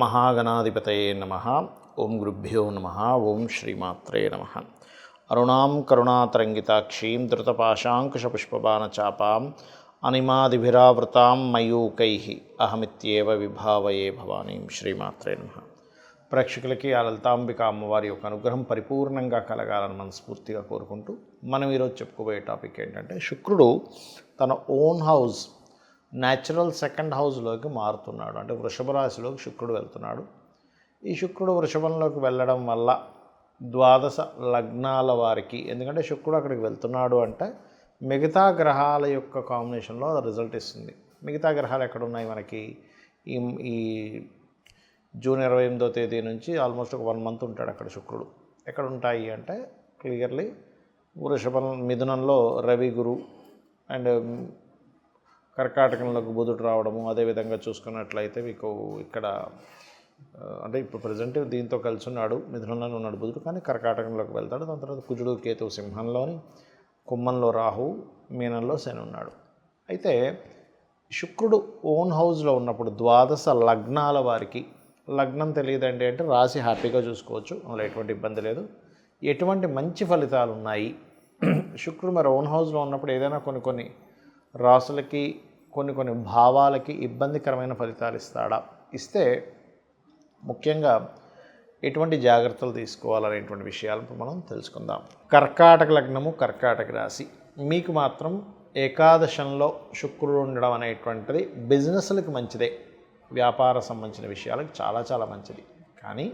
మహాగణాధిపతయే నమః. ఓం గురుభ్యో నమః. ఓం శ్రీమాత్రే నమః. అరుణాం కరుణాతరంగితాక్షీం ధృతపాశాంకుశపుష్పబాణచాపాం అనిమాదిభిరావృతాం మయూకైః అహమిత్యేవ విభావయే భవానీం. శ్రీమాత్రే నమః. ప్రేక్షకులకి ఆ లలితాంబిక అమ్మవారి యొక్క అనుగ్రహం పరిపూర్ణంగా కలగాలని మనస్ఫూర్తిగా కోరుకుంటూ మనం ఈరోజు చెప్పుకోబోయే టాపిక్ ఏంటంటే, శుక్రుడు తన ఓన్ హౌస్ న్యాచురల్ సెకండ్ హౌస్లోకి మారుతున్నాడు. అంటే వృషభ రాశిలోకి శుక్రుడు వెళ్తున్నాడు. ఈ శుక్రుడు వృషభంలోకి వెళ్ళడం వల్ల ద్వాదశ లగ్నాల వారికి, ఎందుకంటే శుక్రుడు అక్కడికి వెళ్తున్నాడు అంటే మిగతా గ్రహాల యొక్క కాంబినేషన్లో రిజల్ట్ ఇస్తుంది. మిగతా గ్రహాలు ఎక్కడ ఉన్నాయి మనకి? ఈ జూన్ 28వ తేదీ నుంచి ఆల్మోస్ట్ ఒక 1 మంత్ ఉంటాడు అక్కడ శుక్రుడు. ఎక్కడ ఉంటాయి అంటే క్లియర్లీ వృషభం, మిథునంలో రవి, గురు అండ్ కర్కాటకంలోకి బుధుడు రావడము. అదేవిధంగా చూసుకున్నట్లయితే మీకు ఇక్కడ అంటే ఇప్పుడు ప్రజెంట్ దీంతో కలిసి ఉన్నాడు, మిథునంలోనే ఉన్నాడు బుధుడు, కానీ కర్కాటకంలోకి వెళ్తాడు. దాని తర్వాత కుజుడు, కేతువు సింహంలోని, కుంభంలో రాహు, మీనంలో శని ఉన్నాడు. అయితే శుక్రుడు ఓన్ హౌస్లో ఉన్నప్పుడు ద్వాదశ లగ్నాల వారికి, లగ్నం తెలియదండి అంటే రాశి హ్యాపీగా చూసుకోవచ్చు, అందులో ఎటువంటి ఇబ్బంది లేదు. ఎటువంటి మంచి ఫలితాలు ఉన్నాయి? శుక్రుడు మరి ఓన్ హౌస్లో ఉన్నప్పుడు ఏదైనా కొన్ని రాసులకి, కొన్ని భావాలకి ఇబ్బందికరమైన ఫలితాలు ఇస్తాడా? ఇస్తే ముఖ్యంగా ఎటువంటి జాగ్రత్తలు తీసుకోవాలనేటువంటి విషయాలను మనం తెలుసుకుందాం. కర్కాటక లగ్నము, కర్కాటక రాశి. మీకు మాత్రం ఏకాదశంలో శుక్రుడు ఉండడం అనేటువంటిది బిజినెస్లకు మంచిదే, వ్యాపార సంబంధించిన విషయాలకు చాలా చాలా మంచిది. కానీ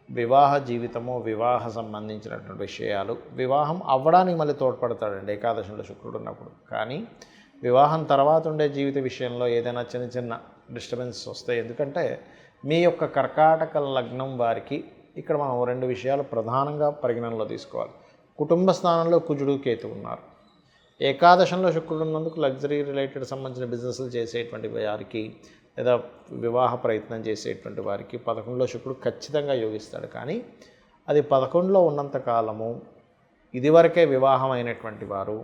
వివాహ జీవితము, వివాహ సంబంధించినటువంటి విషయాలు, వివాహం అవ్వడానికి మళ్ళీ తోడ్పడతాడండి ఏకాదశంలో శుక్రుడు ఉన్నప్పుడు. కానీ వివాహం తర్వాత ఉండే జీవిత విషయంలో ఏదైనా చిన్న డిస్టర్బెన్స్ వస్తాయి. ఎందుకంటే మీ యొక్క కర్కాటక లగ్నం వారికి ఇక్కడ మనం 2 విషయాలు ప్రధానంగా పరిగణనలో తీసుకోవాలి. కుటుంబ స్థానంలో కుజుడు, కేతు ఉన్నారు. ఏకాదశంలో శుక్రుడు ఉన్నందుకు లగ్జరీ రిలేటెడ్ సంబంధించిన బిజినెస్లు చేసేటువంటి వారికి, లేదా వివాహ ప్రయత్నం చేసేటువంటి వారికి 11లో శుక్రుడు ఖచ్చితంగా యోగిస్తాడు. కానీ అది 11లో ఉన్నంత కాలము ఇదివరకే వివాహం అయినటువంటి వారు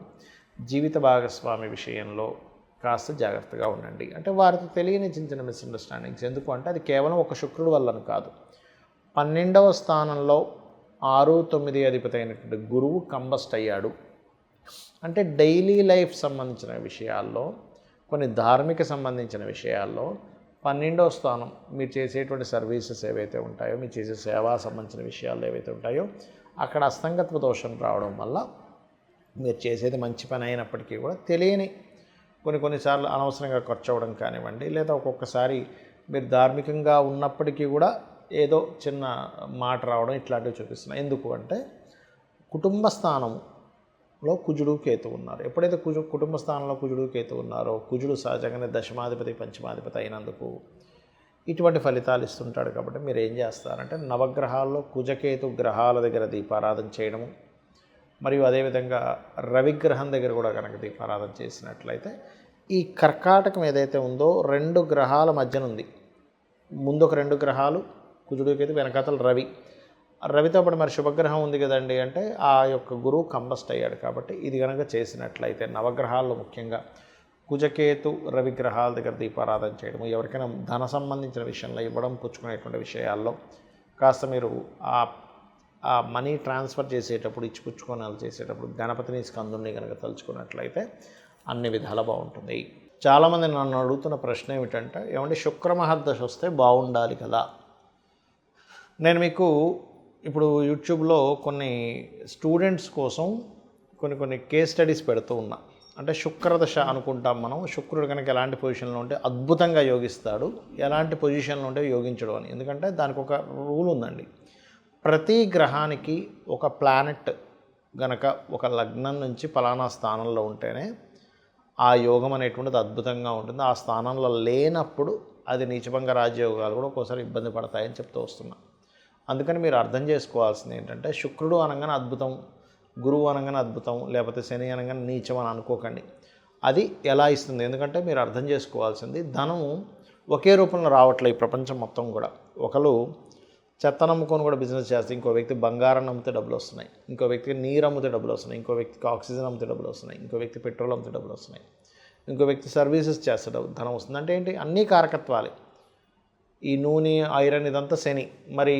జీవిత భాగస్వామి విషయంలో కాస్త జాగ్రత్తగా ఉండండి. అంటే వారికి తెలియని చిన్న మిస్అండర్స్టాండింగ్స్. ఎందుకు అంటే అది కేవలం ఒక శుక్రుడు వల్లని కాదు. 12వ స్థానంలో 6, 9 అధిపతి అయినటువంటి గురువు కంబస్ట్ అయ్యాడు. అంటే డైలీ లైఫ్ సంబంధించిన విషయాల్లో, కొన్ని ధార్మిక సంబంధించిన విషయాల్లో 12వ స్థానం మీరు చేసేటువంటి సర్వీసెస్ ఏవైతే ఉంటాయో, మీరు చేసే సేవా సంబంధించిన విషయాలు ఏవైతే ఉంటాయో అక్కడ అస్తంగత్వ దోషం రావడం వల్ల మీరు చేసేది మంచి పని అయినప్పటికీ కూడా తెలియని కొన్నిసార్లు అనవసరంగా ఖర్చు అవ్వడం కానివ్వండి, లేదా ఒక్కొక్కసారి మీరు ధార్మికంగా ఉన్నప్పటికీ కూడా ఏదో చిన్న మాట రావడం, ఇట్లాంటివి చూపిస్తున్నాయి. ఎందుకు అంటే కుటుంబ స్థానంలో కుజుడు, కేతు ఉన్నారు. ఎప్పుడైతే కుటుంబ స్థానంలో కుజుడు, కేతు ఉన్నారో, కుజుడు సహజంగానే దశమాధిపతి, పంచమాధిపతి అయినందుకు ఇటువంటి ఫలితాలు ఇస్తుంటాడు. కాబట్టి మీరు ఏం చేస్తారంటే నవగ్రహాల్లో కుజకేతు గ్రహాల దగ్గర దీపారాధన చేయడము, మరియు అదేవిధంగా రవిగ్రహం దగ్గర కూడా కనుక దీపారాధన చేసినట్లయితే ఈ కర్కాటకం ఏదైతే ఉందో 2 గ్రహాల మధ్యన ఉంది. ముందు ఒక 2 గ్రహాలు కుజుడికి అయితే, వెనకాతల రవితో పాటు మరి శుభగ్రహం ఉంది కదండి. అంటే ఆ యొక్క గురువు కంబస్ట్ అయ్యాడు. కాబట్టి ఇది కనుక చేసినట్లయితే నవగ్రహాల్లో ముఖ్యంగా కుజకేతు రవిగ్రహాల దగ్గర దీపారాధన చేయడము, ఎవరికైనా ధన సంబంధించిన విషయంలో ఇవ్వడం పుచ్చుకునేటువంటి విషయాల్లో కాస్త మీరు ఆ మనీ ట్రాన్స్ఫర్ చేసేటప్పుడు, ఇచ్చిపుచ్చుకోనాలు చేసేటప్పుడు గణపతిని, స్కందుని కనుక తలుచుకున్నట్లయితే అన్ని విధాలా బాగుంటుంది. చాలామంది నన్ను అడుగుతున్న ప్రశ్న ఏమిటంటే, ఏమంటే శుక్రమహర్దశ వస్తే బాగుండాలి కదా. నేను మీకు ఇప్పుడు యూట్యూబ్లో కొన్ని స్టూడెంట్స్ కోసం కొన్ని కేస్ స్టడీస్ పెడుతూ ఉన్నా. అంటే శుక్రదశ అనుకుంటాం మనం. శుక్రుడు కనుక ఎలాంటి పొజిషన్లో ఉంటే అద్భుతంగా యోగిస్తాడు, ఎలాంటి పొజిషన్లో ఉంటే యోగించడు అని. ఎందుకంటే దానికి ఒక రూల్ ఉందండి. ప్రతి గ్రహానికి ఒక ప్లానెట్ గనక ఒక లగ్నం నుంచి ఫలానా స్థానంలో ఉంటేనే ఆ యోగం అనేటువంటిది అద్భుతంగా ఉంటుంది. ఆ స్థానంలో లేనప్పుడు అది నీచభంగ రాజయోగాలు కూడా ఒక్కోసారి ఇబ్బంది పడతాయని చెప్తూ వస్తున్నా. అందుకని మీరు అర్థం చేసుకోవాల్సింది ఏంటంటే, శుక్రుడు అనగానే అద్భుతం, గురువు అనగానే అద్భుతం, లేకపోతే శని అనగానే నీచం అని అనుకోకండి. అది ఎలా ఇస్తుంది? ఎందుకంటే మీరు అర్థం చేసుకోవాల్సింది, ధనము ఒకే రూపంలో రావట్లేదు ఈ ప్రపంచం మొత్తం కూడా. ఒకరు చెత్త నమ్ముకొని కూడా బిజినెస్ చేస్తే, ఇంకో వ్యక్తి బంగారం నమ్మితే డబ్బులు వస్తున్నాయి, ఇంకో వ్యక్తికి నీరు అమ్మితే డబ్బులు వస్తున్నాయి, ఇంకో వ్యక్తికి ఆక్సిజన్ అమ్మితే డబ్బులు వస్తున్నాయి, ఇంకో వ్యక్తి పెట్రోల్ అమ్మితే డబ్బులు వస్తున్నాయి, ఇంకో వ్యక్తి సర్వీసెస్ చేస్తే ధనం వస్తుంది. అంటే ఏంటి? అన్నీ కారకత్వాలే. ఈ నూనె ఐరన్ ఇదంతా శని. మరి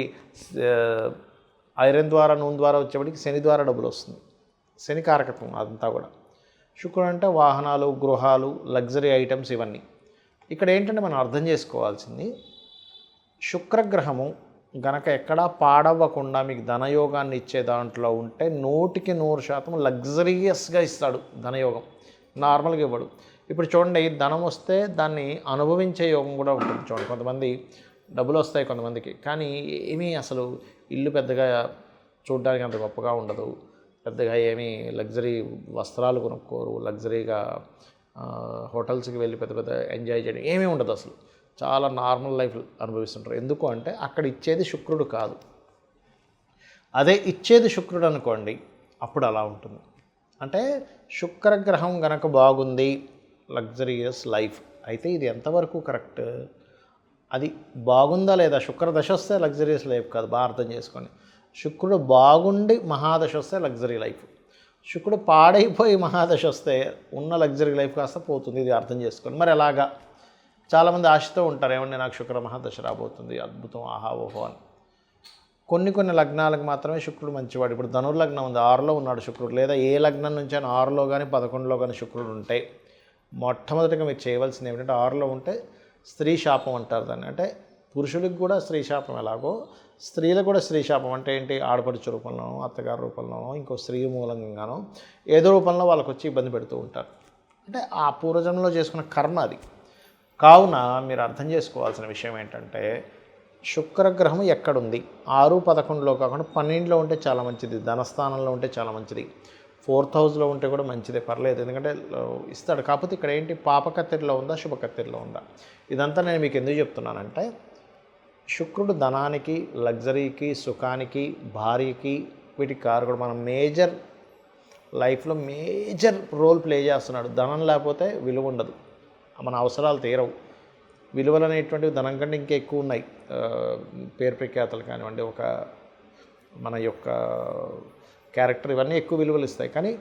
ఐరన్ ద్వారా నూనె ద్వారా వచ్చేప్పటికి శని ద్వారా డబ్బులు వస్తుంది. శని కారకత్వం అదంతా కూడా. శుక్రుడు అంటే వాహనాలు, గృహాలు, లగ్జరీ ఐటమ్స్ ఇవన్నీ. ఇక్కడ ఏంటంటే మనం అర్థం చేసుకోవాల్సింది, శుక్రగ్రహము గనక ఎక్కడా పాడవ్వకుండా మీకు ధనయోగాన్ని ఇచ్చే దాంట్లో ఉంటే 100% లగ్జరియస్గా ఇస్తాడు ధనయోగం. నార్మల్గా ఇవ్వడు. ఇప్పుడు చూడండి, ధనం వస్తే దాన్ని అనుభవించే యోగం కూడా ఉంటుంది. చూడండి, కొంతమంది డబ్బులు వస్తాయి కొంతమందికి, కానీ ఏమీ అసలు ఇల్లు పెద్దగా చూడడానికి అంత గొప్పగా ఉండదు, పెద్దగా ఏమీ లగ్జరీ వస్త్రాలు కొనుక్కోరు, లగ్జరీగా హోటల్స్కి వెళ్ళి పెద్ద పెద్ద ఎంజాయ్ చేయడం ఏమీ ఉండదు, అసలు చాలా నార్మల్ లైఫ్ అనుభవిస్తుంటారు. ఎందుకు అంటే అక్కడ ఇచ్చేది శుక్రుడు కాదు. అదే ఇచ్చేది శుక్రుడు అనుకోండి, అప్పుడు అలా ఉంటుంది. అంటే శుక్రగ్రహం గనక బాగుంది, లగ్జరియస్ లైఫ్. అయితే ఇది ఎంతవరకు కరెక్ట్? అది బాగుందా లేదా? శుక్రదశ వస్తే లగ్జరియస్ లైఫ్ కాదు, బాగా అర్థం చేసుకోండి. శుక్రుడు బాగుండి మహాదశ వస్తే లగ్జరీ లైఫ్. శుక్రుడు పాడైపోయి మహాదశ వస్తే ఉన్న లగ్జరీ లైఫ్ కాస్త పోతుంది. ఇది అర్థం చేసుకోండి. మరి ఎలాగా? చాలామంది ఆశతో ఉంటారు, ఏమంటే నాకు శుక్ర మహాదశ రాబోతుంది, అద్భుతం, ఆహా ఓహో అని. కొన్ని లగ్నాలకు మాత్రమే శుక్రుడు మంచివాడు. ఇప్పుడు ధనుర్లగ్నం ఉంది, 6లో ఉన్నాడు శుక్రుడు. లేదా ఏ లగ్నం నుంచి అయినా 6లో కానీ 11లో కానీ శుక్రుడు ఉంటే మొట్టమొదటిగా మీరు చేయవలసింది ఏమిటంటే, 6లో ఉంటే స్త్రీ శాపం అంటారు దాన్ని. అంటే పురుషులకు కూడా స్త్రీ శాపం ఎలాగో స్త్రీలకు కూడా స్త్రీ శాపం అంటే ఏంటి? ఆడపడుచు రూపంలోనో, అత్తగారి రూపంలోనో, ఇంకో స్త్రీ మూలంగానో ఏదో రూపంలో వాళ్ళకు వచ్చి ఇబ్బంది పెడుతూ ఉంటారు. అంటే ఆ పూర్వజన్మలో చేసుకున్న కర్మ అది. కావున మీరు అర్థం చేసుకోవాల్సిన విషయం ఏంటంటే, శుక్రగ్రహం ఎక్కడుంది? 6, 11లో కాకుండా 12లో ఉంటే చాలా మంచిది, ధనస్థానంలో ఉంటే చాలా మంచిది, 4th హౌస్లో ఉంటే కూడా మంచిదే, పర్లేదు, ఎందుకంటే ఇస్తాడు. కాకపోతే ఇక్కడ ఏంటి, పాపకత్తెరలో ఉందా, శుభకత్తెరలో ఉందా? ఇదంతా నేను మీకు ఎందుకు చెప్తున్నానంటే, శుక్రుడు ధనానికి, లగ్జరీకి, సుఖానికి, భార్యకి, వీటికి కారకుడు. మనం మేజర్ లైఫ్లో మేజర్ రోల్ ప్లే చేస్తున్నాడు. ధనం లేకపోతే విలువ ఉండదు, మన అవసరాలు తీరవు. విలువలు అనేటువంటివి ధనం కంటే ఇంకా ఎక్కువ ఉన్నాయి. పేరు ప్రఖ్యాతలు కానివ్వండి, ఒక మన యొక్క క్యారెక్టర్, ఇవన్నీ ఎక్కువ విలువలు ఇస్తాయి. కానీ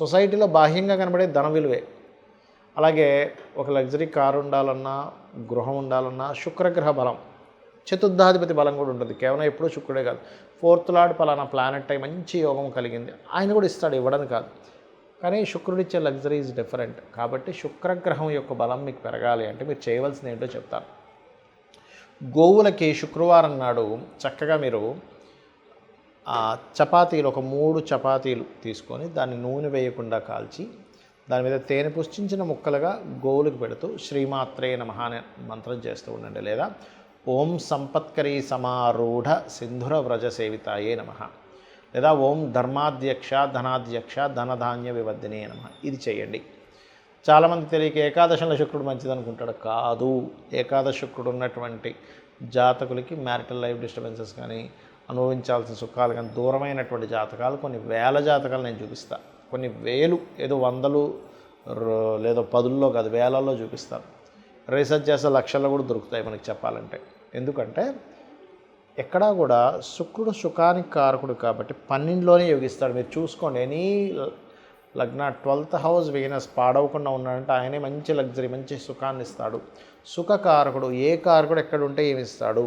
సొసైటీలో బాహ్యంగా కనబడే ధన విలువే. అలాగే ఒక లగ్జరీ కారు ఉండాలన్నా, గృహం ఉండాలన్నా శుక్రగ్రహ బలం, చతుర్థాధిపతి బలం కూడా ఉంటుంది. కేవలం ఎప్పుడూ శుక్రుడే కాదు, 4th లార్డ్ పలానా ప్లానెట్ అయి మంచి యోగం కలిగింది, ఆయన కూడా ఇస్తాడు, ఇవ్వడానికి కాదు. కానీ శుక్రుడిచ్చే లగ్జరీ ఈజ్ డిఫరెంట్. కాబట్టి శుక్రగ్రహం యొక్క బలం మీకు పెరగాలి అంటే మీరు చేయవలసింది ఏంటో చెప్తాను. గోవులకి శుక్రవారం నాడు చక్కగా మీరు చపాతీలు, ఒక 3 చపాతీలు తీసుకొని దాన్ని నూనె వేయకుండా కాల్చి దాని మీద తేనె పుష్టించిన ముక్కలుగా గోవులకు పెడుతూ శ్రీమాత్రే నమః అనే మంత్రం చేస్తూ ఉండండి. లేదా ఓం సంపత్కరీ సమారూఢ సింధుర వ్రజ సేవితాయే నమః, లేదా ఓం ధర్మాధ్యక్ష ధనాధ్యక్ష ధనధాన్య వివర్ధినే నమః. ఇది చేయండి. చాలామంది తెలియక ఏకాదశంలో శుక్రుడు మంచిది అనుకుంటాడు. కాదు, ఏకాదశ శుక్రుడు ఉన్నటువంటి జాతకులకి మ్యారిటల్ లైఫ్ డిస్టర్బెన్సెస్ కానీ, అనుభవించాల్సిన సుఖాలు కానీ దూరమైనటువంటి జాతకాలు, కొన్ని వేల జాతకాలు నేను చూపిస్తాను. కొన్ని వేలు, ఏదో 100 లేదో 10లో కాదు, వేలల్లో చూపిస్తాను. రీసెర్చ్ చేస్తే లక్షల్లో కూడా దొరుకుతాయి మనకి చెప్పాలంటే. ఎందుకంటే ఎక్కడా కూడా శుక్రుడు సుఖానికి కారకుడు కాబట్టి 12లోనే యోగిస్తాడు. మీరు చూసుకోండి, ఎనీ లగ్న 12th హౌస్ వీనస్ పాడవకుండా ఉన్నాడంటే ఆయనే మంచి లగ్జరీ, మంచి సుఖాన్ని ఇస్తాడు. సుఖకారకుడు, ఏ కారకుడు ఎక్కడ ఉంటే ఏమి ఇస్తాడు?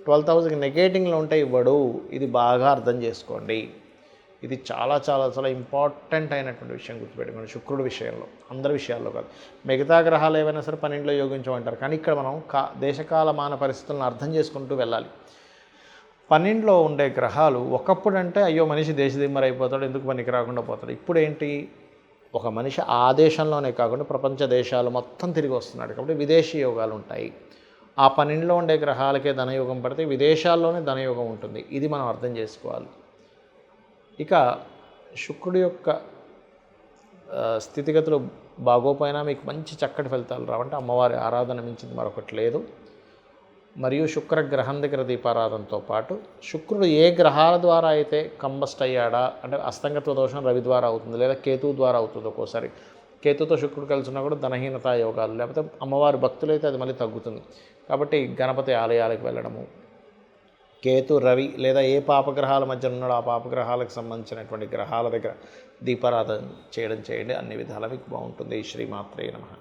12th హౌస్కి నెగేటింగ్లో ఉంటే ఇవ్వడు. ఇది బాగా అర్థం చేసుకోండి. ఇది చాలా చాలా చాలా ఇంపార్టెంట్ అయినటువంటి విషయం గుర్తుపెట్టుకోండి. శుక్రుడు విషయంలో, అందరి విషయాల్లో కాదు. మిగతా గ్రహాలు ఏవైనా సరే 12లో యోగించమంటారు, కానీ ఇక్కడ మనం దేశకాలమాన పరిస్థితులను అర్థం చేసుకుంటూ వెళ్ళాలి. 12లో ఉండే గ్రహాలు ఒకప్పుడు అంటే అయ్యో మనిషి దేశదిమ్మరి అయిపోతాడు, ఎందుకు పనికి రాకుండా పోతాడు. ఇప్పుడు ఏంటి, ఒక మనిషి ఆ దేశంలోనే కాకుండా ప్రపంచ దేశాలు మొత్తం తిరిగి వస్తున్నాడు. కాబట్టి విదేశీ యోగాలు ఉంటాయి. ఆ 12లో ఉండే గ్రహాలకే ధనయోగం పడితే విదేశాల్లోనే ధనయోగం ఉంటుంది. ఇది మనం అర్థం చేసుకోవాలి. ఇక శుక్రుడి యొక్క స్థితిగతులు బాగోపోయినా మీకు మంచి చక్కటి ఫలితాలు రావంటే అమ్మవారి ఆరాధన మించింది మరొకటి లేదు. మరియు శుక్రగ్రహం దగ్గర దీపారాధనతో పాటు శుక్రుడు ఏ గ్రహాల ద్వారా అయితే కంబస్ట్ అయ్యాడా, అంటే అస్తంగత్వ దోషం రవి ద్వారా అవుతుంది, లేదా కేతువు ద్వారా అవుతుంది. ఒక్కోసారి కేతుతో శుక్రుడు కలిసి ఉన్నా కూడా ధనహీనతా యోగాలు, లేకపోతే అమ్మవారి భక్తులైతే అది మళ్ళీ తగ్గుతుంది. కాబట్టి గణపతి ఆలయాలకు వెళ్ళడము, కేతు రవి లేదా ఏ పాపగ్రహాల మధ్య ఉన్నాడో ఆ పాపగ్రహాలకు సంబంధించినటువంటి గ్రహాల దగ్గర దీపారాధన చేయడం చేయండి. అన్ని విధాలా మీకు బాగుంటుంది. శ్రీమాత్రే నమః.